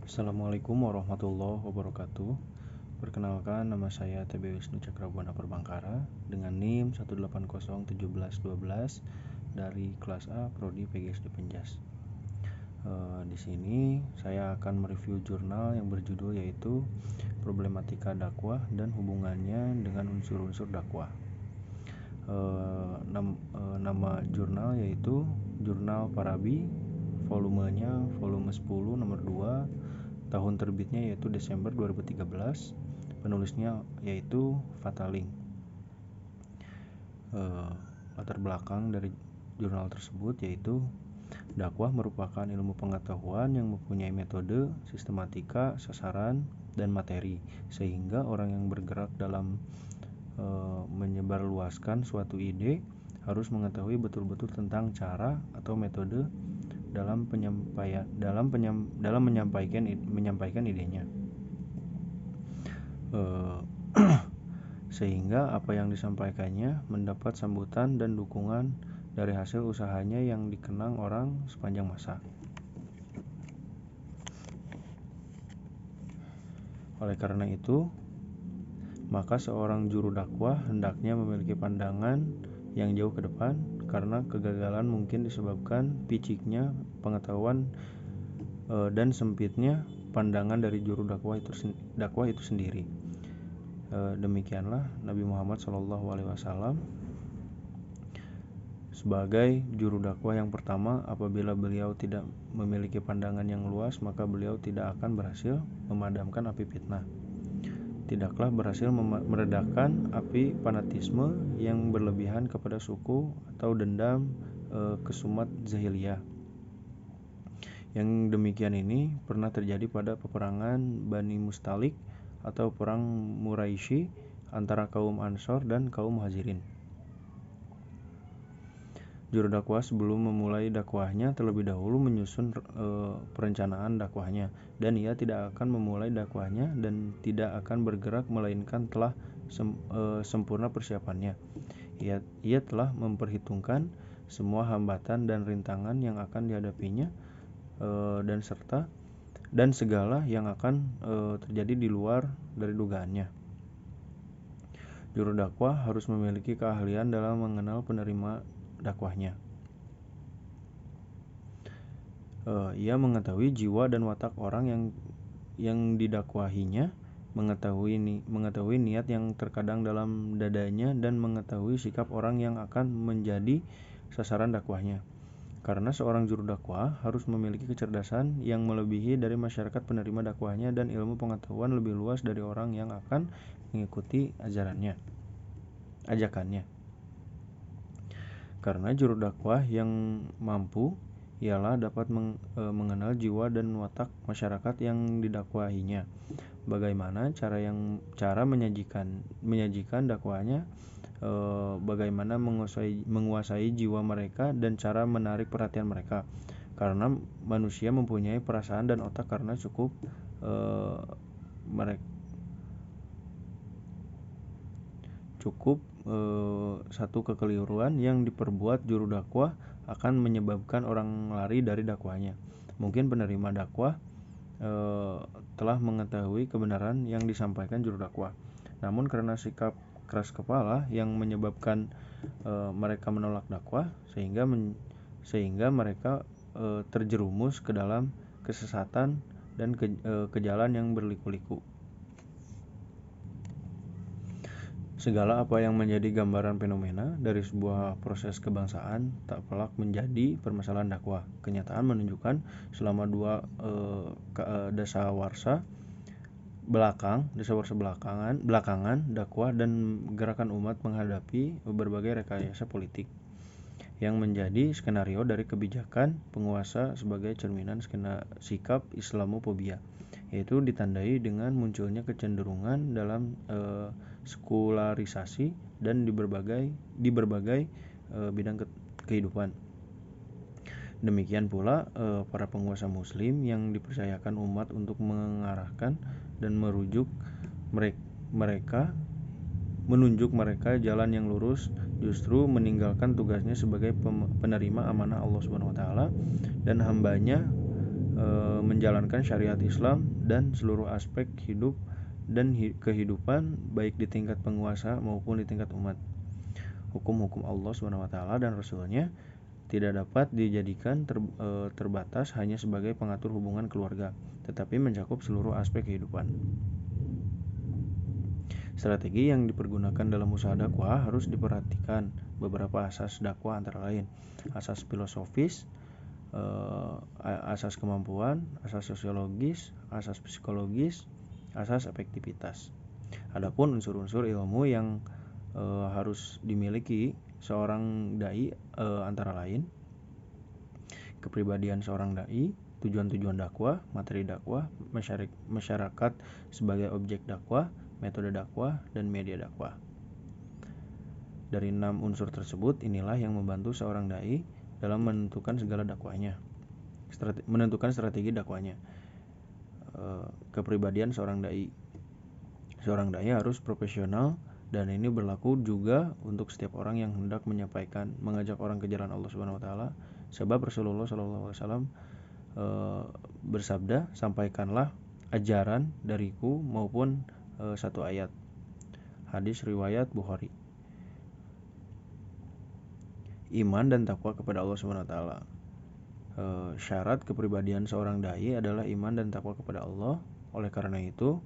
Assalamualaikum warahmatullahi wabarakatuh. Perkenalkan, nama saya TB Wisnu Cakrabuana Perbangkara dengan NIM 1801712 dari kelas A Prodi PGSD Penjas. Di sini saya akan mereview jurnal yang berjudul yaitu Problematika Dakwah dan Hubungannya dengan Unsur-unsur Dakwah. Nama jurnal yaitu Jurnal Farabi, volumenya volume 10 nomor 2, tahun terbitnya yaitu Desember 2013, penulisnya yaitu Fataling. Latar belakang dari jurnal tersebut yaitu dakwah merupakan ilmu pengetahuan yang mempunyai metode, sistematika, sasaran, dan materi, sehingga orang yang bergerak dalam menyebarluaskan suatu ide harus mengetahui betul-betul tentang cara atau metode dalam menyampaikan idenya, sehingga apa yang disampaikannya mendapat sambutan dan dukungan dari hasil usahanya yang dikenang orang sepanjang masa. Oleh karena itu, maka seorang juru dakwah hendaknya memiliki pandangan yang jauh ke depan, karena kegagalan mungkin disebabkan piciknya pengetahuan dan sempitnya pandangan dari juru dakwah itu sendiri. Demikianlah Nabi Muhammad SAW sebagai juru dakwah yang pertama, apabila beliau tidak memiliki pandangan yang luas, maka beliau tidak akan berhasil memadamkan api fitnah. Tidaklah berhasil meredakan api fanatisme yang berlebihan kepada suku atau dendam kesumat jahiliyah. Yang demikian ini pernah terjadi pada peperangan Bani Mustalik atau perang Muraisy antara kaum Ansor dan kaum Muhajirin. Juru dakwah sebelum memulai dakwahnya terlebih dahulu menyusun perencanaan dakwahnya, dan ia tidak akan memulai dakwahnya dan tidak akan bergerak melainkan telah sempurna persiapannya. Ia telah memperhitungkan semua hambatan dan rintangan yang akan dihadapinya dan segala yang akan terjadi di luar dari dugaannya. Juru dakwah harus memiliki keahlian dalam mengenal penerima dakwahnya. Ia mengetahui jiwa dan watak orang yang didakwahinya, mengetahui niat yang terkadang dalam dadanya, dan mengetahui sikap orang yang akan menjadi sasaran dakwahnya. Karena seorang juru dakwah harus memiliki kecerdasan yang melebihi dari masyarakat penerima dakwahnya dan ilmu pengetahuan lebih luas dari orang yang akan mengikuti ajakannya. Karena juru dakwah yang mampu ialah dapat mengenal jiwa dan watak masyarakat yang didakwahinya, bagaimana cara menyajikan dakwahnya, bagaimana menguasai jiwa mereka dan cara menarik perhatian mereka. Karena manusia mempunyai perasaan dan otak, karena cukup satu kekeliruan yang diperbuat juru dakwah akan menyebabkan orang lari dari dakwahnya. Mungkin penerima dakwah telah mengetahui kebenaran yang disampaikan juru dakwah, namun karena sikap keras kepala yang menyebabkan mereka menolak dakwah, sehingga mereka terjerumus ke dalam kesesatan dan ke jalan yang berliku-liku. Segala apa yang menjadi gambaran fenomena dari sebuah proses kebangsaan tak pelak menjadi permasalahan dakwah. Kenyataan menunjukkan selama dua dasawarsa belakangan, dakwah dan gerakan umat menghadapi berbagai rekayasa politik yang menjadi skenario dari kebijakan penguasa sebagai cerminan sikap Islamophobia, yaitu ditandai dengan munculnya kecenderungan dalam sekularisasi dan di berbagai bidang kehidupan. Demikian pula para penguasa muslim yang dipercayakan umat untuk mengarahkan dan menunjuk mereka jalan yang lurus, justru meninggalkan tugasnya sebagai penerima amanah Allah Subhanahu wa taala dan hambanya menjalankan syariat Islam dan seluruh aspek hidup dan kehidupan baik di tingkat penguasa maupun di tingkat umat. Hukum-hukum Allah SWT dan Rasulnya tidak dapat dijadikan terbatas hanya sebagai pengatur hubungan keluarga, tetapi mencakup seluruh aspek kehidupan. Strategi yang dipergunakan dalam usaha dakwah harus diperhatikan beberapa asas dakwah antara lain asas filosofis, asas kemampuan, asas sosiologis, asas psikologis, asas efektivitas. Adapun unsur-unsur ilmu yang harus dimiliki seorang dai antara lain kepribadian seorang dai, tujuan-tujuan dakwah, materi dakwah, masyarakat sebagai objek dakwah, metode dakwah, dan media dakwah. Dari 6 unsur tersebut inilah yang membantu seorang dai dalam menentukan segala dakwahnya, menentukan strategi dakwahnya. Kepribadian seorang dai. Seorang dai harus profesional dan ini berlaku juga untuk setiap orang yang hendak mengajak orang ke jalan Allah Subhanahu wa taala. Sebab Rasulullah SAW bersabda, "Sampaikanlah ajaran dariku maupun satu ayat." Hadis riwayat Bukhari. Iman dan takwa kepada Allah Subhanahu wa taala. Syarat kepribadian seorang dai adalah iman dan takwa kepada Allah. Oleh karena itu,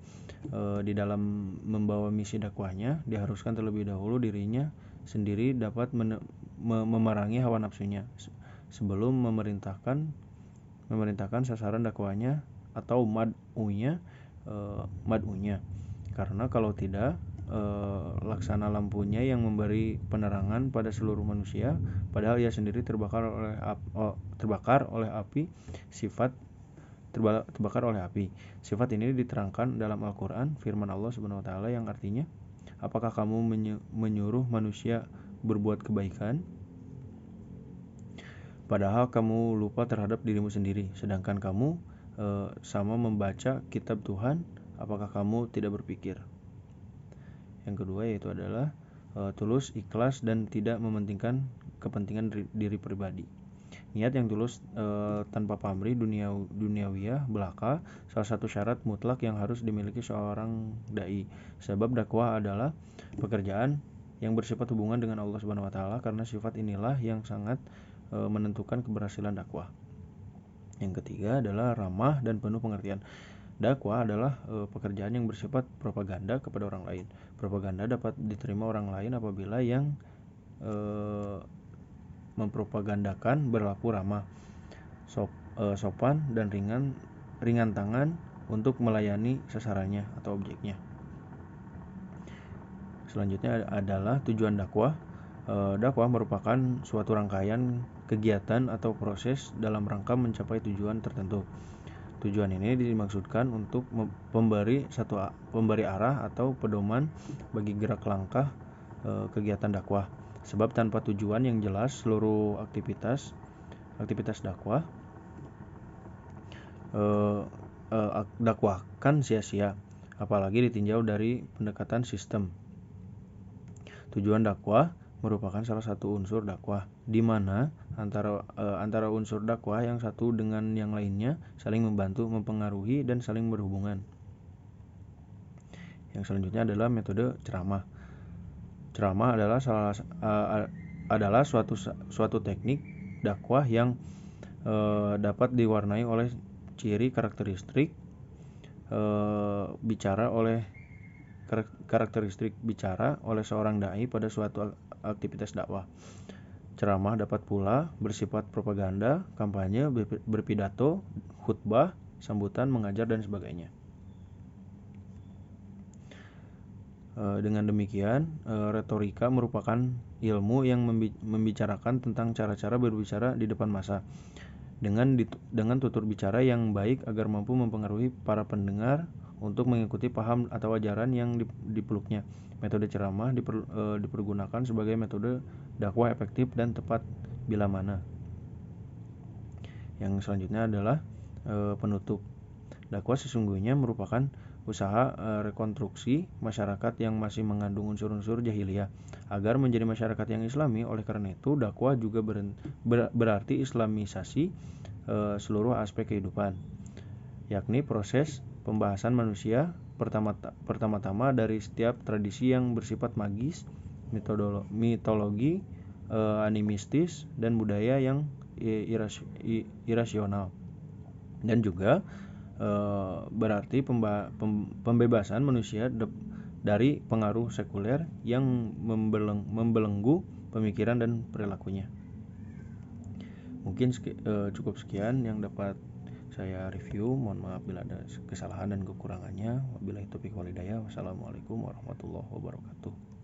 di dalam membawa misi dakwahnya diharuskan terlebih dahulu dirinya sendiri dapat memerangi hawa nafsunya sebelum memerintahkan sasaran dakwahnya atau mad'unya. Karena kalau tidak, laksana lampunya yang memberi penerangan pada seluruh manusia, padahal ia sendiri terbakar oleh api. Sifat ini diterangkan dalam Al-Quran, firman Allah Subhanahu wa taala yang artinya, "Apakah kamu menyuruh manusia berbuat kebaikan, padahal kamu lupa terhadap dirimu sendiri, sedangkan kamu sama membaca kitab Tuhan, apakah kamu tidak berpikir?" Yang kedua yaitu adalah tulus, ikhlas, dan tidak mementingkan kepentingan diri pribadi. Niat yang tulus tanpa pamrih duniawiyah belaka salah satu syarat mutlak yang harus dimiliki seorang dai. Sebab dakwah adalah pekerjaan yang bersifat hubungan dengan Allah Subhanahu wa taala, karena sifat inilah yang sangat menentukan keberhasilan dakwah. Yang ketiga adalah ramah dan penuh pengertian. Dakwah adalah pekerjaan yang bersifat propaganda kepada orang lain. Propaganda dapat diterima orang lain apabila yang mempropagandakan berlaku ramah, sopan, dan ringan tangan untuk melayani sasarannya atau objeknya. Selanjutnya adalah tujuan dakwah. Dakwah merupakan suatu rangkaian kegiatan atau proses dalam rangka mencapai tujuan tertentu. Tujuan ini dimaksudkan untuk pemberi arah atau pedoman bagi gerak langkah kegiatan dakwah. Sebab tanpa tujuan yang jelas seluruh aktivitas dakwah kan sia-sia, apalagi ditinjau dari pendekatan sistem. Tujuan dakwah merupakan salah satu unsur dakwah, di mana antara unsur dakwah yang satu dengan yang lainnya saling membantu, mempengaruhi, dan saling berhubungan. Yang selanjutnya adalah metode ceramah. Ceramah adalah suatu teknik dakwah yang dapat diwarnai oleh ciri karakteristik bicara oleh seorang dai pada suatu aktivitas dakwah. Ceramah dapat pula bersifat propaganda, kampanye, berpidato, khutbah, sambutan, mengajar, dan sebagainya. Dengan demikian, retorika merupakan ilmu yang membicarakan tentang cara-cara berbicara di depan massa dengan tutur bicara yang baik agar mampu mempengaruhi para pendengar untuk mengikuti paham atau ajaran yang dipeluknya. Metode ceramah dipergunakan sebagai metode dakwah efektif dan tepat bila mana. Yang selanjutnya adalah penutup. Dakwah sesungguhnya merupakan usaha rekonstruksi masyarakat yang masih mengandung unsur-unsur jahiliyah agar menjadi masyarakat yang islami. Oleh karena itu, dakwah juga berarti islamisasi seluruh aspek kehidupan, yakni proses pembahasan manusia pertama-tama dari setiap tradisi yang bersifat magis, mitologi, animistis, dan budaya yang irasional, dan juga berarti pembebasan manusia dari pengaruh sekuler yang membelenggu pemikiran dan perilakunya. Mungkin cukup sekian yang dapat saya review. Mohon maaf bila ada kesalahan dan kekurangannya. Wabillahi taufiq wal hidayah. Wassalamualaikum warahmatullahi wabarakatuh.